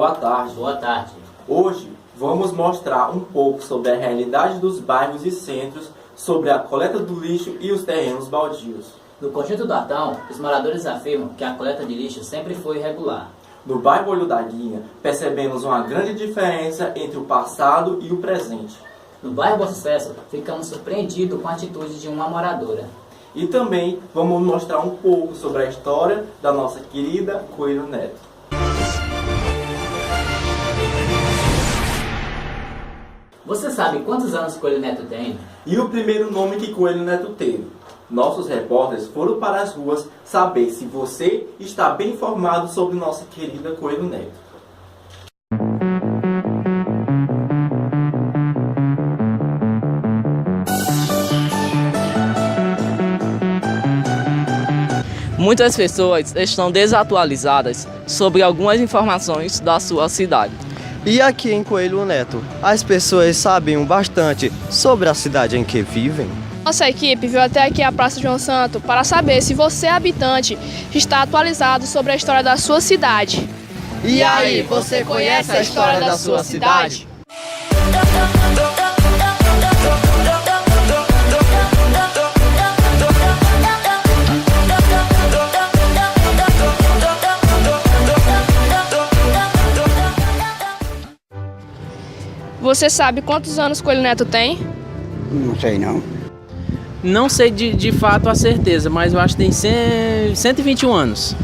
Boa tarde. Boa tarde. Hoje vamos mostrar um pouco sobre a realidade dos bairros e centros, sobre a coleta do lixo e os terrenos baldios. No Conjunto do Artão, os moradores afirmam que a coleta de lixo sempre foi irregular. No bairro Olho da Guinha, percebemos uma grande diferença entre o passado e o presente. No bairro Bom Sucesso, ficamos surpreendidos com a atitude de uma moradora. E também vamos mostrar um pouco sobre a história da nossa querida Coelho Neto. Você sabe quantos anos Coelho Neto tem? E o primeiro nome que Coelho Neto teve? Nossos repórteres foram para as ruas saber se você está bem informado sobre nossa querida Coelho Neto. Muitas pessoas estão desatualizadas sobre algumas informações da sua cidade. E aqui em Coelho Neto, as pessoas sabem bastante sobre a cidade em que vivem? Nossa equipe veio até aqui à Praça João Santo para saber se você, habitante, está atualizado sobre a história da sua cidade. E aí, você conhece a história da sua cidade? Você sabe quantos anos Coelho Neto tem? Não sei não. Não sei de fato a certeza, mas eu acho que tem 121 anos.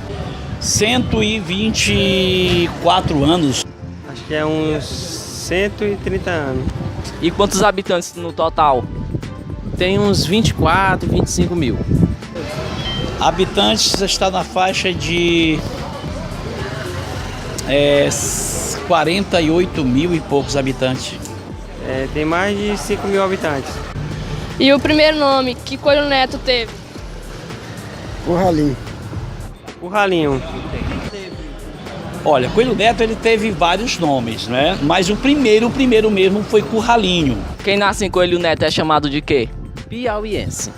124 anos. Acho que é uns 130 anos. E quantos habitantes no total? Tem uns 24, 25 mil. Habitantes está na faixa de 48 mil e poucos habitantes. Tem mais de 5 mil habitantes. E o primeiro nome que Coelho Neto teve? Curralinho. Curralinho. Olha, Coelho Neto ele teve vários nomes, né? Mas o primeiro mesmo foi Curralinho. Quem nasce em Coelho Neto é chamado de quê? Piauiense.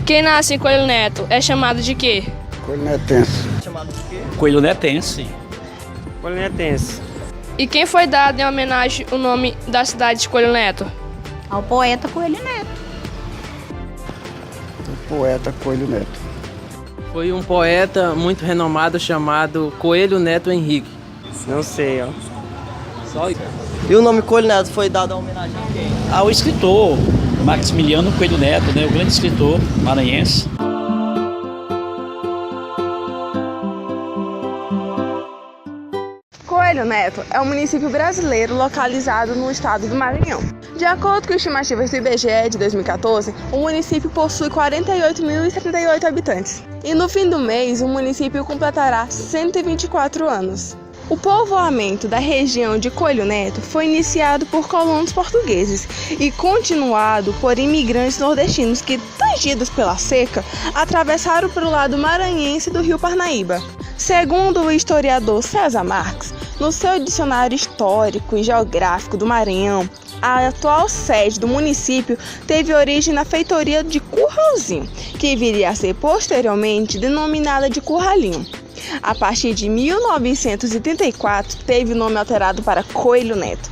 Quem nasce em Coelho Neto é chamado de quê? Coelho Netense. Coelho Netense. Coelho Netense. E quem foi dado em homenagem o nome da cidade de Coelho Neto? Ao poeta Coelho Neto. O poeta Coelho Neto. Foi um poeta muito renomado chamado Coelho Neto Henrique. Não sei, ó. Só isso. E o nome Coelho Neto foi dado em homenagem a quem? Ao escritor Maximiliano Coelho Neto, né? O grande escritor maranhense. Coelho Neto é um município brasileiro localizado no estado do Maranhão. De acordo com estimativas do IBGE de 2014, o município possui 48.038 habitantes. E no fim do mês, o município completará 124 anos. O povoamento da região de Coelho Neto foi iniciado por colonos portugueses e continuado por imigrantes nordestinos que, tangidos pela seca, atravessaram para o lado maranhense do rio Parnaíba. Segundo o historiador César Marques, no seu dicionário histórico e geográfico do Maranhão, a atual sede do município teve origem na feitoria de Curralzinho, que viria a ser posteriormente denominada de Curralinho. A partir de 1934, teve o nome alterado para Coelho Neto.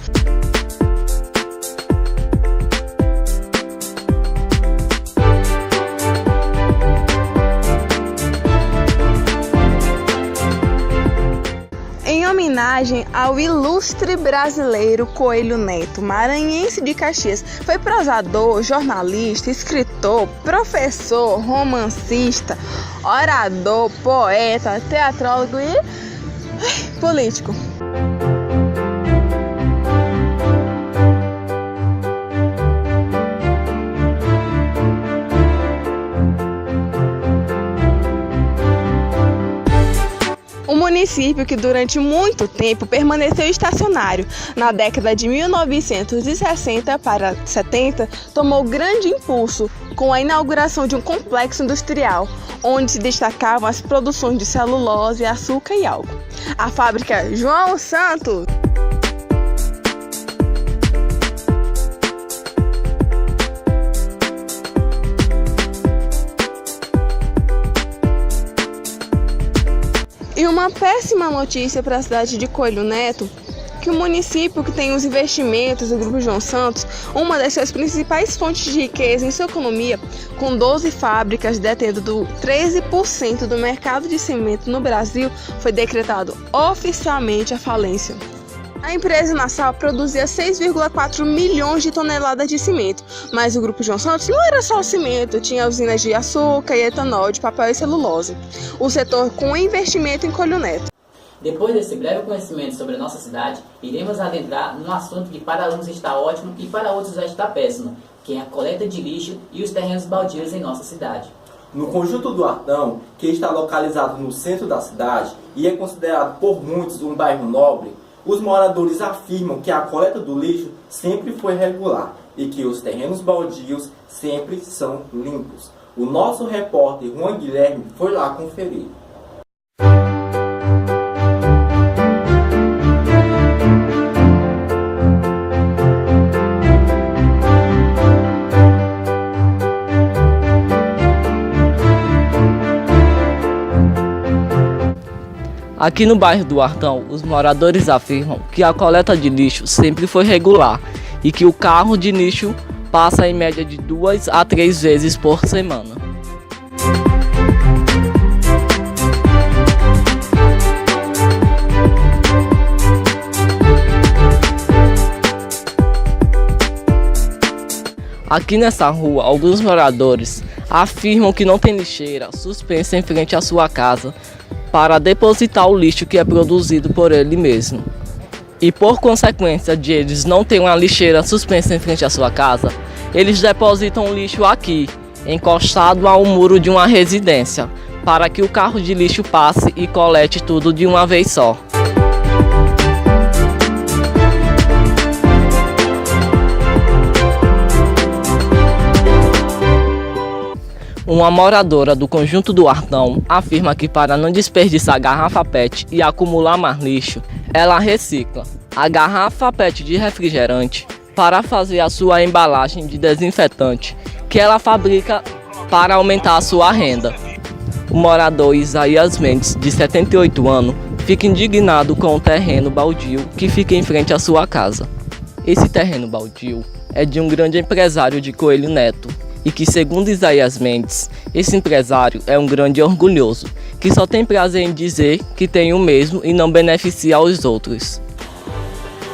Em homenagem ao ilustre brasileiro Coelho Neto, maranhense de Caxias, foi prosador, jornalista, escritor, professor, romancista, orador, poeta, teatrólogo e político. Um município que durante muito tempo permaneceu estacionário. Na década de 1960 para 70, tomou grande impulso com a inauguração de um complexo industrial, onde se destacavam as produções de celulose, açúcar e álcool. A fábrica João Santos. E o uma péssima notícia para a cidade de Coelho Neto, que o município que tem os investimentos do Grupo João Santos, uma das suas principais fontes de riqueza em sua economia, com 12 fábricas detendo 13% do mercado de cimento no Brasil, foi decretado oficialmente a falência. A empresa Nassau produzia 6,4 milhões de toneladas de cimento, mas o Grupo João Santos não era só o cimento, tinha usinas de açúcar e etanol, de papel e celulose. O setor com investimento em Coelho Neto. Depois desse breve conhecimento sobre a nossa cidade, iremos adentrar num assunto que para uns está ótimo e para outros já está péssimo, que é a coleta de lixo e os terrenos baldios em nossa cidade. No Conjunto do Artão, que está localizado no centro da cidade e é considerado por muitos um bairro nobre, os moradores afirmam que a coleta do lixo sempre foi regular e que os terrenos baldios sempre são limpos. O nosso repórter Juan Guilherme foi lá conferir. Aqui no bairro do Artão, os moradores afirmam que a coleta de lixo sempre foi regular e que o carro de lixo passa em média de 2 a 3 vezes por semana. Aqui nessa rua, alguns moradores afirmam que não tem lixeira suspensa em frente à sua casa para depositar o lixo que é produzido por ele mesmo. E por consequência de eles não terem uma lixeira suspensa em frente à sua casa, eles depositam o lixo aqui, encostado ao muro de uma residência, para que o carro de lixo passe e colete tudo de uma vez só. Uma moradora do Conjunto do Artão afirma que para não desperdiçar a garrafa PET e acumular mais lixo, ela recicla a garrafa PET de refrigerante para fazer a sua embalagem de desinfetante, que ela fabrica para aumentar a sua renda. O morador Isaías Mendes, de 78 anos, fica indignado com o terreno baldio que fica em frente à sua casa. Esse terreno baldio é de um grande empresário de Coelho Neto, e que, segundo Isaías Mendes, esse empresário é um grande orgulhoso, que só tem prazer em dizer que tem o mesmo e não beneficia os outros.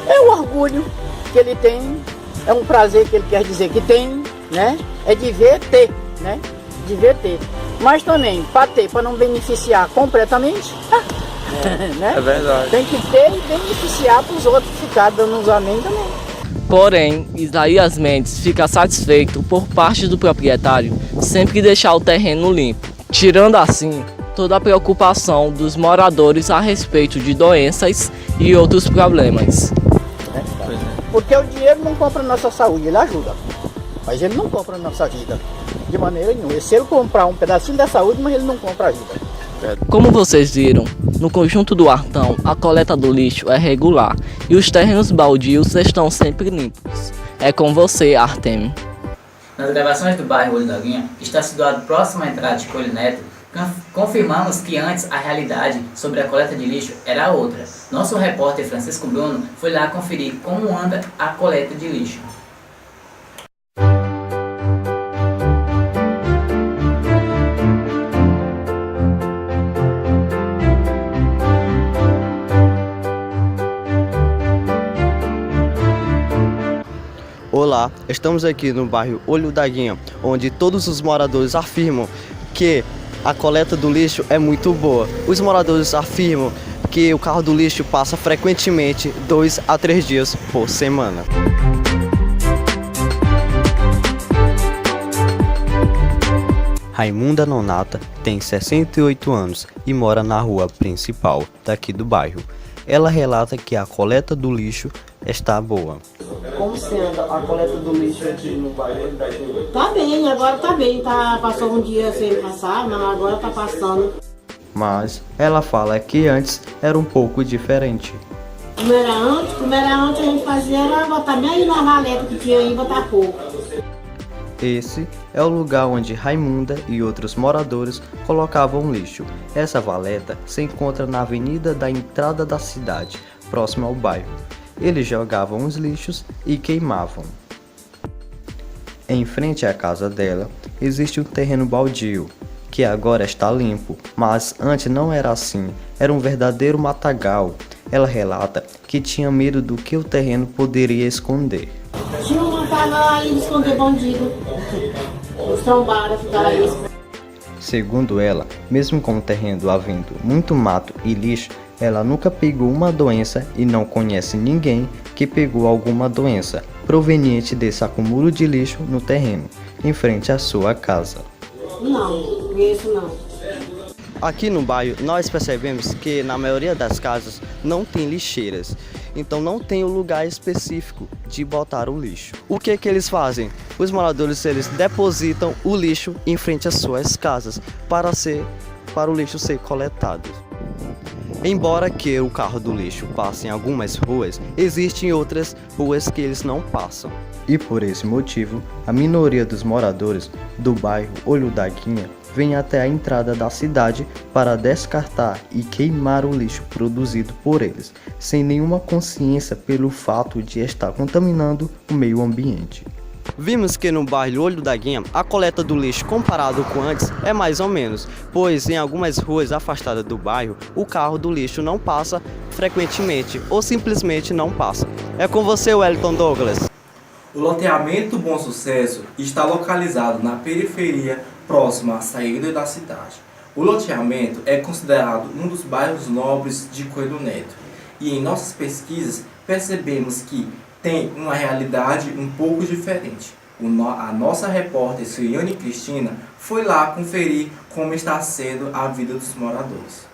É um orgulho que ele tem, é um prazer que ele quer dizer que tem, né? É de ver ter, né? De ver ter. Mas também, para ter, para não beneficiar completamente, né? É verdade. Tem que ter e beneficiar para os outros ficar dando uns amém também. Porém, Isaías Mendes fica satisfeito por parte do proprietário sempre deixar o terreno limpo, tirando assim toda a preocupação dos moradores a respeito de doenças e outros problemas. Porque o dinheiro não compra a nossa saúde, ele ajuda, mas ele não compra a nossa vida, de maneira nenhuma. Se ele comprar um pedacinho da saúde, mas ele não compra a vida. Como vocês viram, no Conjunto do Artão, a coleta do lixo é regular e os terrenos baldios estão sempre limpos. É com você, Artem. Nas gravações do bairro Olho da Guinha, que está situado próximo à entrada de Coelho Neto, confirmamos que antes a realidade sobre a coleta de lixo era outra. Nosso repórter Francisco Bruno foi lá conferir como anda a coleta de lixo. Olá, estamos aqui no bairro Olho da Guinha, onde todos os moradores afirmam que a coleta do lixo é muito boa. Os moradores afirmam que o carro do lixo passa frequentemente 2 a 3 dias por semana. Raimunda Nonata tem 68 anos e mora na rua principal daqui do bairro. Ela relata que a coleta do lixo está boa. Como se anda a coleta do lixo aqui no bairro? Tá bem, agora tá bem. Passou um dia sem passar, mas agora tá passando. Mas ela fala que antes era um pouco diferente. Como era antes a gente fazia era botar meio na valeta que tinha aí, botar pouco. Esse é o lugar onde Raimunda e outros moradores colocavam lixo. Essa valeta se encontra na avenida da entrada da cidade, próximo ao bairro. Eles jogavam os lixos e queimavam. Em frente à casa dela existe um terreno baldio, que agora está limpo, mas antes não era assim, era um verdadeiro matagal. Ela relata que tinha medo do que o terreno poderia esconder. Tinha um matagal aí de esconder bandido. Os trombaram, ficaram aí. Segundo ela, mesmo com o terreno havendo muito mato e lixo, ela nunca pegou uma doença e não conhece ninguém que pegou alguma doença proveniente desse acúmulo de lixo no terreno, em frente à sua casa. Não, conheço não. Aqui no bairro nós percebemos que na maioria das casas não tem lixeiras, então não tem um lugar específico de botar o lixo. O que eles fazem? Os moradores eles depositam o lixo em frente às suas casas para o lixo ser coletado. Embora que o carro do lixo passe em algumas ruas, existem outras ruas que eles não passam. E por esse motivo, a minoria dos moradores do bairro Olho da Guinha vem até a entrada da cidade para descartar e queimar o lixo produzido por eles, sem nenhuma consciência pelo fato de estar contaminando o meio ambiente. Vimos que no bairro Olho da Guinha, a coleta do lixo comparado com antes é mais ou menos, pois em algumas ruas afastadas do bairro, o carro do lixo não passa frequentemente ou simplesmente não passa. É com você, Wellington Douglas. O loteamento Bom Sucesso está localizado na periferia próxima à saída da cidade. O loteamento é considerado um dos bairros nobres de Coelho Neto e em nossas pesquisas percebemos que tem uma realidade um pouco diferente. A nossa repórter Suiane Cristina foi lá conferir como está sendo a vida dos moradores.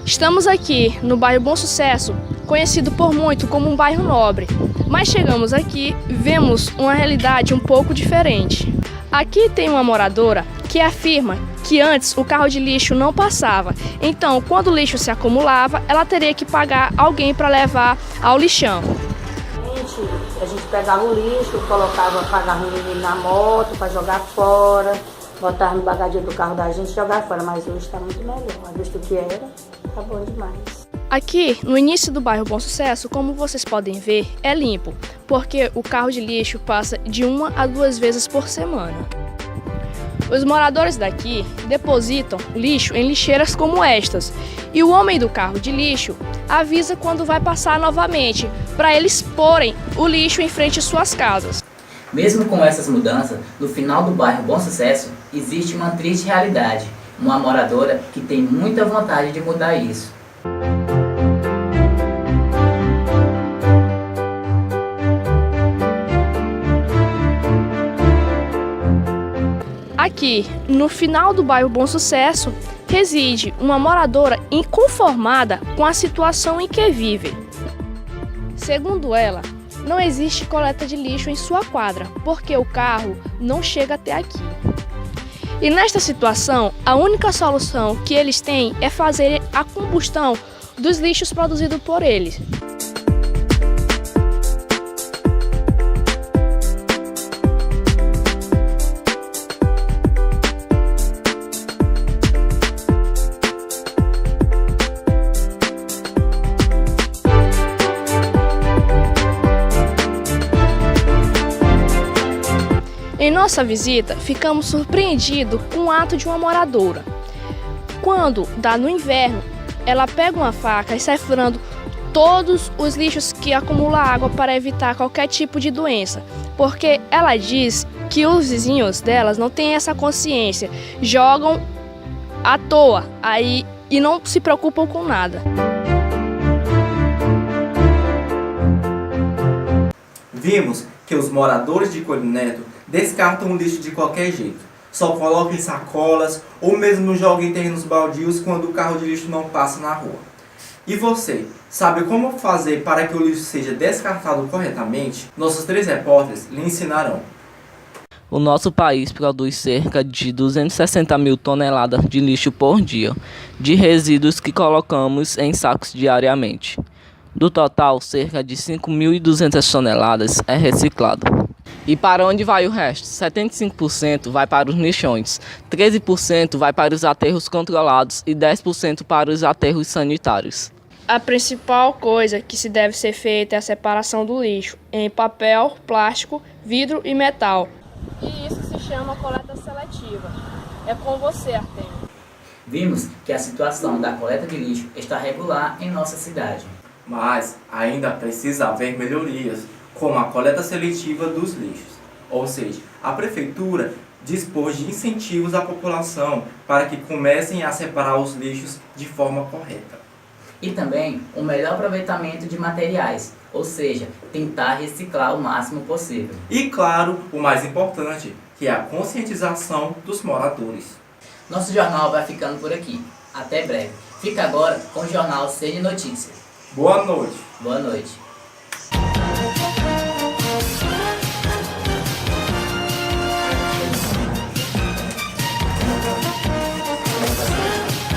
Estamos aqui no bairro Bom Sucesso, conhecido por muito como um bairro nobre, mas chegamos aqui e vemos uma realidade um pouco diferente. Aqui tem uma moradora que afirma que antes o carro de lixo não passava, então quando o lixo se acumulava, ela teria que pagar alguém para levar ao lixão. A gente pegava o lixo, pagava um menino na moto para jogar fora, botava no bagageiro do carro da gente e jogava fora, mas hoje está muito melhor, visto que era, tá bom demais. Aqui, no início do bairro Bom Sucesso, como vocês podem ver, é limpo, porque o carro de lixo passa de 1 a 2 vezes por semana. Os moradores daqui depositam lixo em lixeiras como estas, e o homem do carro de lixo avisa quando vai passar novamente, para eles porem o lixo em frente às suas casas. Mesmo com essas mudanças, no final do bairro Bom Sucesso, existe uma triste realidade, uma moradora que tem muita vontade de mudar isso. Aqui, no final do bairro Bom Sucesso, reside uma moradora inconformada com a situação em que vive. Segundo ela, não existe coleta de lixo em sua quadra, porque o carro não chega até aqui. E nesta situação, a única solução que eles têm é fazer a combustão dos lixos produzidos por eles. Em nossa visita, ficamos surpreendidos com o ato de uma moradora. Quando dá no inverno, ela pega uma faca e sai furando todos os lixos que acumulam água para evitar qualquer tipo de doença, porque ela diz que os vizinhos delas não têm essa consciência, jogam à toa aí e não se preocupam com nada. Vimos que os moradores de Coelho Neto descartam o lixo de qualquer jeito. Só colocam em sacolas ou mesmo jogam em terrenos baldios quando o carro de lixo não passa na rua. E você, sabe como fazer para que o lixo seja descartado corretamente? Nossos 3 repórteres lhe ensinarão. O nosso país produz cerca de 260 mil toneladas de lixo por dia, de resíduos que colocamos em sacos diariamente. Do total, cerca de 5.200 toneladas é reciclado. E para onde vai o resto? 75% vai para os lixões, 13% vai para os aterros controlados e 10% para os aterros sanitários. A principal coisa que se deve ser feita é a separação do lixo em papel, plástico, vidro e metal. E isso se chama coleta seletiva. É com você, Artemio. Vimos que a situação da coleta de lixo está regular em nossa cidade. Mas ainda precisa haver melhorias, como a coleta seletiva dos lixos. Ou seja, a prefeitura dispôs de incentivos à população para que comecem a separar os lixos de forma correta. E também o melhor aproveitamento de materiais, ou seja, tentar reciclar o máximo possível. E claro, o mais importante, que é a conscientização dos moradores. Nosso jornal vai ficando por aqui. Até breve. Fica agora com o jornal CN Notícias. Boa noite. Boa noite.